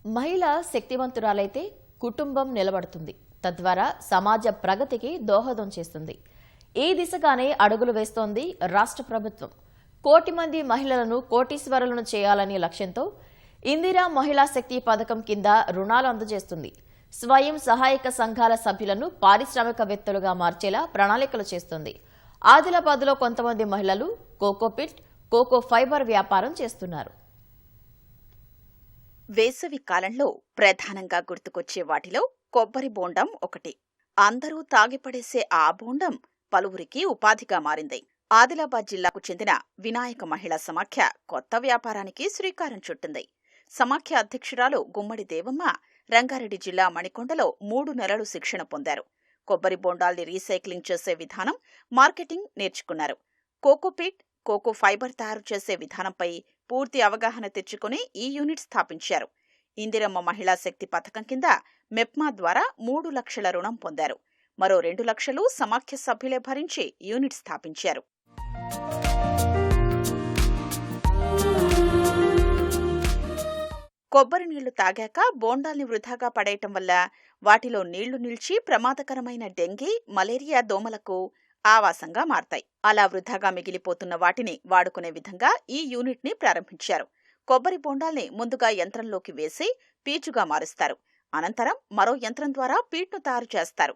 మహిళ శక్తివంతురాలైతే కుటుంబం నిలబడుతుంది, తద్వారా సమాజ ప్రగతికి దోహదం చేస్తుంది. ఈ దిశగానే అడుగులు వేస్తోంది రాష్ట్ర ప్రభుత్వం. 1 కోటి మంది మహిళలను కోటీశ్వరులను చేయాలనే లక్ష్యంతో ఇందిరా మహిళా శక్తి పథకం కింద రుణాలు అందజేస్తుంది. స్వయం సహాయక సంఘాల సభ్యులను పారిశ్రామికవేత్తలుగా మార్చేలా ప్రణాళికలు చేస్తుంది. ఆదిలాబాద్లో కొంతమంది మహిళలు కోకోపిట్, కోకో ఫైబర్ వ్యాపారం చేస్తున్నారు. వేసవి కాలంలో ప్రధానంగా గుర్తుకొచ్చే వాటిలో కొబ్బరి బోండం ఒకటి. అందరూ తాగిపడేసే ఆ బోండం పలువురికి ఉపాధిగా మారింది. ఆదిలాబాద్ జిల్లాకు చెందిన వినాయక మహిళా సమాఖ్య కొత్త వ్యాపారానికి శ్రీకారం చుట్టింది. సమాఖ్య అధ్యక్షురాలు గుమ్మడి దేవమ్మ రంగారెడ్డి జిల్లా మణికొండలో 3 నెలలు శిక్షణ పొందారు. కొబ్బరి బోండాల్ని రీసైక్లింగ్ చేసే విధానం, మార్కెటింగ్ నేర్చుకున్నారు. కోకోపీట్, కోకో ఫైబర్ తయారు చేసే విధానంపై పూర్తి అవగాహన తెచ్చుకుని ఈ యూనిట్ స్థాపించారు. ఇందిరమ్మ మహిళా శక్తి పథకం కింద మెప్మా ద్వారా 3 లక్షల రుణం పొందారు. మరో 2 లక్షలు సమాఖ్య సభ్యులే భరించి యూనిట్ స్థాపించారు. కొబ్బరి నీళ్లు తాగాక బోండాల్ని వృధాగా పడేయటం వల్ల వాటిలో నీళ్లు నిలిచి ప్రమాదకరమైన డెంగీ, మలేరియా దోమలకు ఆవాసంగా మారతాయి. అలా వృధాగా మిగిలిపోతున్న వాటిని వాడుకునే విధంగా ఈ యూనిట్ ని ప్రారంభించారు. కొబ్బరి బోండాల్ని ముందుగా యంత్రంలోకి వేసి పీచుగా మారుస్తారు. అనంతరం మరో యంత్రం ద్వారా పీట్ను తయారు చేస్తారు.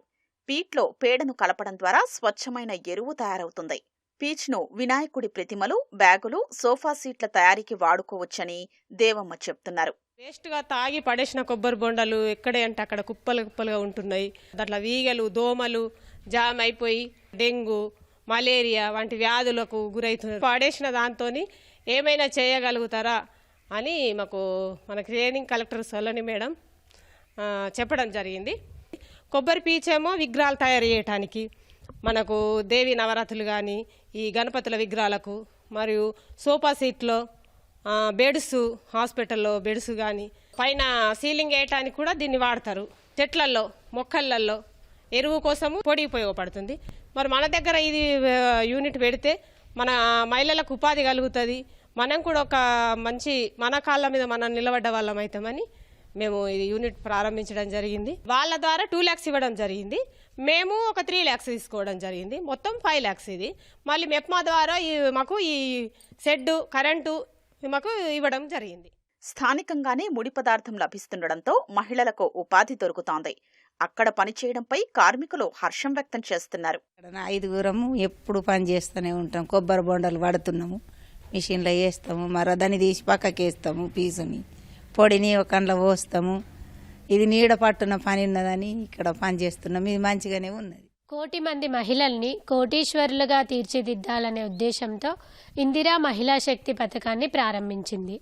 పీట్లో పేడను కలపడం ద్వారా స్వచ్ఛమైన ఎరువు తయారవుతుంది. పీచ్ను వినాయకుడి ప్రతిమలు, బ్యాగులు, సోఫా సీట్ల తయారీకి వాడుకోవచ్చని దేవమ్మ చెప్తున్నారు. వేస్ట్గా తాగి పడేసిన కొబ్బరి బొండలు ఎక్కడే అంటే అక్కడ కుప్పలు కుప్పలుగా ఉంటున్నాయి. దాంట్లో ఈగలు, దోమలు జామ్ అయిపోయి డెంగ్యూ, మలేరియా వంటి వ్యాధులకు గురవుతున్నారు. పడేసిన దాంతో ఏమైనా చేయగలుగుతారా అని మన ట్రైనింగ్ కలెక్టర్ సొలని మేడం చెప్పడం జరిగింది. కొబ్బరి పీచేమో విగ్రహాలు తయారు చేయటానికి, మనకు దేవి నవరాత్రులు కానీ, ఈ గణపతుల విగ్రహాలకు, మరియు సోఫా సీట్లో బెడ్స్, హాస్పిటల్లో బెడ్స్ కానీ, పైన సీలింగ్ వేయటానికి కూడా దీన్ని వాడతారు. చెట్లల్లో, మొక్కలలో ఎరువు కోసము పొడి ఉపయోగపడుతుంది. మరి మన దగ్గర ఇది యూనిట్ పెడితే మన మహిళలకు ఉపాధి కలుగుతుంది. మనం కూడా ఒక మంచి మన కాళ్ళ మీద మనం నిలబడ్డ వాళ్ళం అవుతామని మేము ఇది యూనిట్ ప్రారంభించడం జరిగింది. వాళ్ళ ద్వారా 2 lakhs ఇవ్వడం జరిగింది. మేము ఒక 3 lakhs తీసుకోవడం జరిగింది. మొత్తం 5 lakhs ఇది. మళ్ళీ మెప్మా ద్వారా మాకు ఈ షెడ్, కరెంటు మాకు ఇవ్వడం జరిగింది. స్థానికంగానే ముడి పదార్థం లభిస్తుండటంతో మహిళలకు ఉపాధి దొరుకుతోంది. అక్కడ పనిచేయడంపై కార్మికులు హర్షం వ్యక్తం చేస్తున్నారు. 5గురము ఎప్పుడు పని చేస్తూనే ఉంటాం. కొబ్బరి బొండలు పడుతున్నాము, మిషన్లో వేస్తాము, మరో దాన్ని తీసి పక్కకి వేస్తాము. పీసుని పొడిని ఒక కండ్లో పోస్తాము. ఇది నీడ పట్టున పని ఉన్నదని ఇక్కడ పని చేస్తున్నాం. ఇది మంచిగానే ఉన్నది. 1 కోటి మంది మహిళల్ని కోటీశ్వరులుగా తీర్చిదిద్దాలనే ఉద్దేశంతో ఇందిరా మహిళా శక్తి పథకాన్ని ప్రారంభించింది.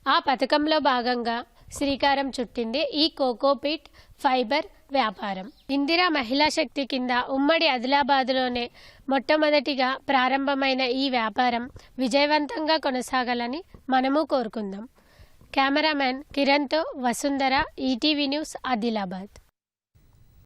ఆ పథకంలో భాగంగా శ్రీకారం చుట్టింది ఈ కోకోపీట్ ఫైబర్ వ్యాపారం. ఇందిరా మహిళా శక్తి కింద ఉమ్మడి ఆదిలాబాద్లోనే మొట్టమొదటిగా ప్రారంభమైన ఈ వ్యాపారం విజయవంతంగా కొనసాగాలని మనము కోరుకుందాం. కెమెరామెన్ కిరణ్తో వసుంధర, ఈటీవీ న్యూస్, ఆదిలాబాద్.